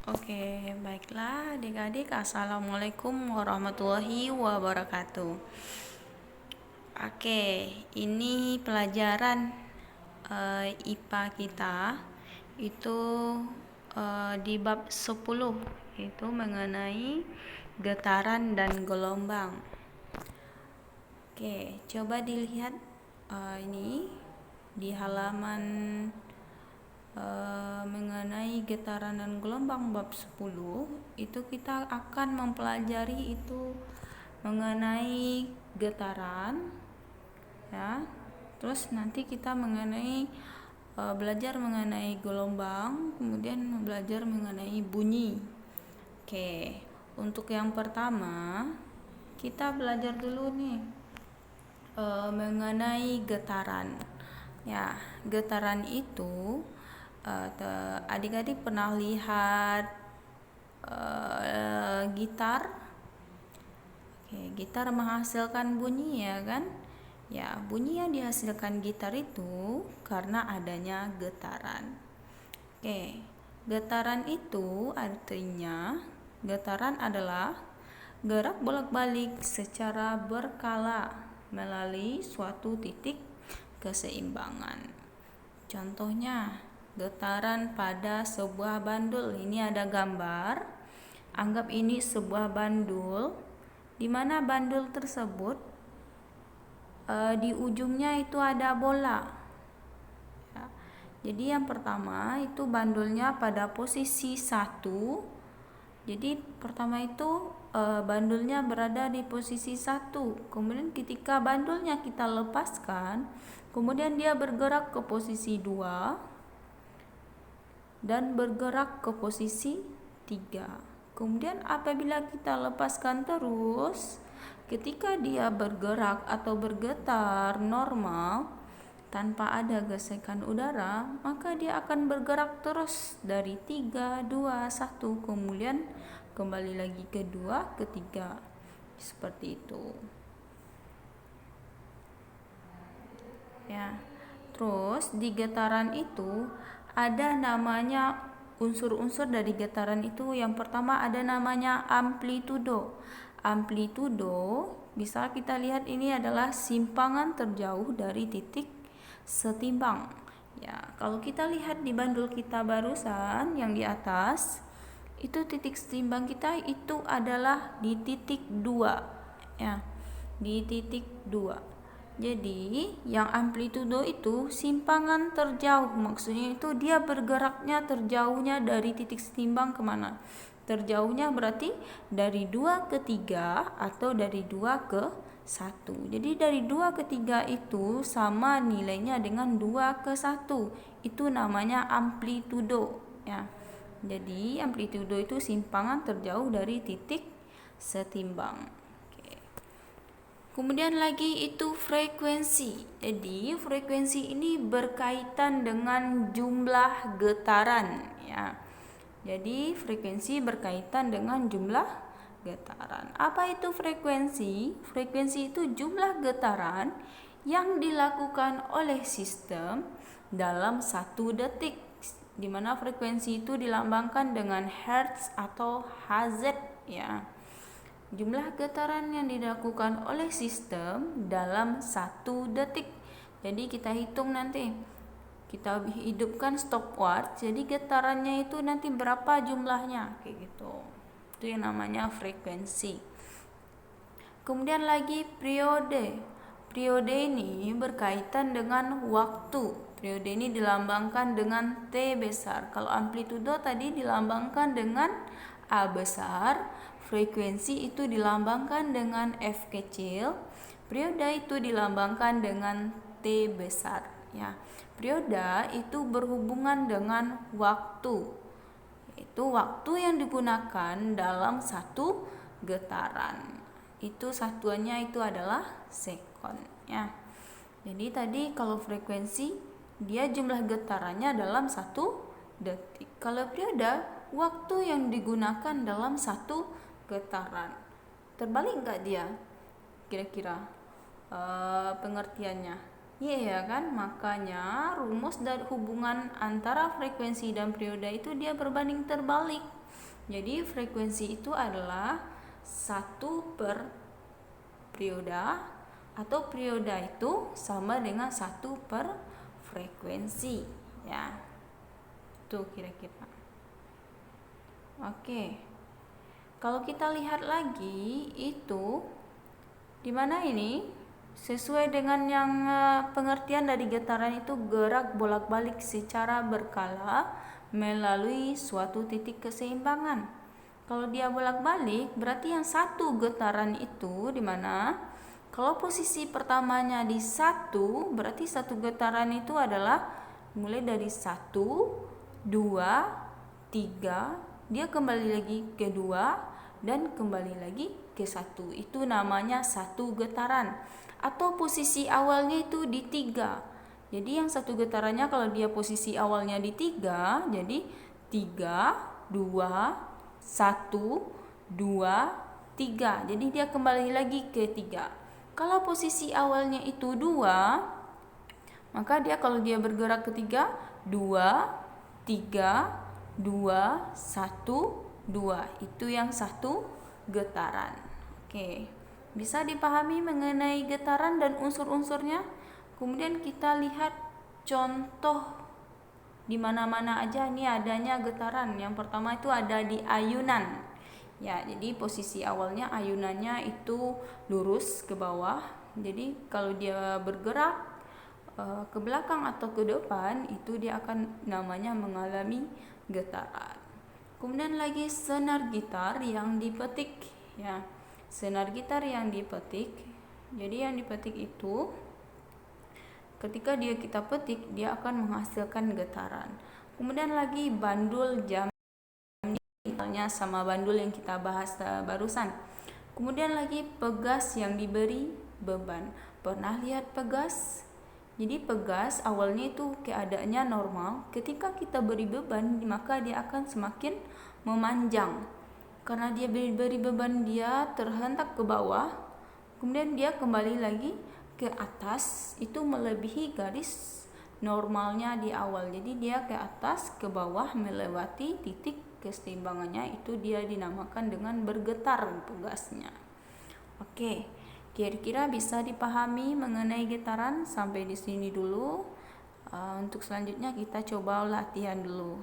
Oke, baiklah adik-adik. Assalamualaikum warahmatullahi wabarakatuh. Oke, ini pelajaran IPA kita itu di bab 10, itu mengenai getaran dan gelombang. Oke, coba dilihat ini di halaman mengenai getaran dan gelombang bab 10 itu kita akan mempelajari itu mengenai getaran, ya. Terus nanti kita belajar mengenai gelombang, kemudian belajar mengenai bunyi. Oke, untuk yang pertama kita belajar dulu nih mengenai getaran. Ya, getaran itu adik-adik pernah lihat gitar? Oke, gitar menghasilkan bunyi, ya kan? Ya, bunyi yang dihasilkan gitar itu karena adanya getaran. Oke, getaran itu artinya getaran adalah gerak bolak-balik secara berkala melalui suatu titik keseimbangan. Contohnya, getaran pada sebuah bandul. Ini ada gambar. Anggap ini sebuah bandul, di mana bandul tersebut di ujungnya itu ada bola. Ya. Jadi yang pertama itu bandulnya pada posisi 1. Jadi pertama itu bandulnya berada di posisi 1. Kemudian ketika bandulnya kita lepaskan, kemudian dia bergerak ke posisi 2 dan bergerak ke posisi 3. Kemudian apabila kita lepaskan terus, ketika dia bergerak atau bergetar normal tanpa ada gesekan udara, maka dia akan bergerak terus dari 3, 2, 1, kemudian kembali lagi ke 2, ke 3. Seperti itu. Ya. Terus di getaran itu ada namanya unsur-unsur dari getaran itu. Yang pertama ada namanya amplitudo. Amplitudo bisa kita lihat ini adalah simpangan terjauh dari titik setimbang. Ya, kalau kita lihat di bandul kita barusan yang di atas, itu titik setimbang kita itu adalah di titik 2. Ya, di titik 2. Jadi yang amplitudo itu simpangan terjauh, maksudnya itu dia bergeraknya terjauhnya dari titik setimbang kemana? Terjauhnya berarti dari 2 ke 3 atau dari 2 ke 1. Jadi dari 2 ke 3 itu sama nilainya dengan 2 ke 1. Itu namanya amplitudo, ya. Jadi amplitudo itu simpangan terjauh dari titik setimbang. Kemudian lagi itu frekuensi. Jadi frekuensi ini berkaitan dengan jumlah getaran, ya. Jadi frekuensi berkaitan dengan jumlah getaran. Apa itu frekuensi? Frekuensi itu jumlah getaran yang dilakukan oleh sistem dalam 1 detik, di mana frekuensi itu dilambangkan dengan hertz atau Hz, ya. Jumlah getaran yang dilakukan oleh sistem dalam 1 detik. Jadi kita hitung nanti. Kita hidupkan stopwatch. Jadi getarannya itu nanti berapa jumlahnya, kayak gitu. Itu yang namanya frekuensi. Kemudian lagi periode. Periode ini berkaitan dengan waktu. Periode ini dilambangkan dengan T besar. Kalau amplitudo tadi dilambangkan dengan A besar, frekuensi itu dilambangkan dengan F kecil, periode itu dilambangkan dengan T besar, ya. Periode itu berhubungan dengan waktu. Itu waktu yang digunakan dalam 1 getaran. Itu satuannya itu adalah sekon, ya. Jadi tadi kalau frekuensi dia jumlah getarannya dalam 1 detik. Kalau periode waktu yang digunakan dalam 1 getaran. Terbalik nggak dia? Kira-kira pengertiannya? Iya kan? Makanya rumus dari hubungan antara frekuensi dan periode itu dia berbanding terbalik. Jadi frekuensi itu adalah satu per perioda, atau perioda itu sama dengan satu per frekuensi, ya. Itu kira-kira. Oke. Kalau kita lihat lagi itu di mana ini sesuai dengan yang pengertian dari getaran itu gerak bolak-balik secara berkala melalui suatu titik keseimbangan. Kalau dia bolak-balik berarti yang satu getaran itu di mana? Kalau posisi pertamanya di 1, berarti satu getaran itu adalah mulai dari 1, 2, 3, dia kembali lagi ke 2 dan kembali lagi ke 1. Itu namanya satu getaran. Atau posisi awalnya itu di 3. Jadi yang satu getarannya kalau dia posisi awalnya di 3, jadi 3, 2, 1, 2, 3. Jadi dia kembali lagi ke 3. Kalau posisi awalnya itu 2, maka dia kalau dia bergerak ke 3, 2, 3, 2, 1, 2. Itu yang satu getaran. Oke. Bisa dipahami mengenai getaran dan unsur-unsurnya? Kemudian kita lihat contoh di mana-mana aja ini adanya getaran. Yang pertama itu ada di ayunan. Ya, jadi posisi awalnya ayunannya itu lurus ke bawah. Jadi kalau dia bergerak ke belakang atau ke depan, itu dia akan namanya mengalami getaran. Kemudian lagi senar gitar yang dipetik, ya. Senar gitar yang dipetik. Jadi yang dipetik itu ketika kita petik, dia akan menghasilkan getaran. Kemudian lagi bandul jam, misalnya sama bandul yang kita bahas barusan. Kemudian lagi pegas yang diberi beban. Pernah lihat pegas? Jadi pegas awalnya itu keadaannya normal, ketika kita beri beban maka dia akan semakin memanjang. Karena dia beri beban, dia terhentak ke bawah, kemudian dia kembali lagi ke atas, itu melebihi garis normalnya di awal. Jadi dia ke atas ke bawah melewati titik keseimbangannya, itu dia dinamakan dengan bergetar pegasnya. Oke. Kira-kira bisa dipahami mengenai getaran sampai di sini dulu. Untuk selanjutnya kita coba latihan dulu.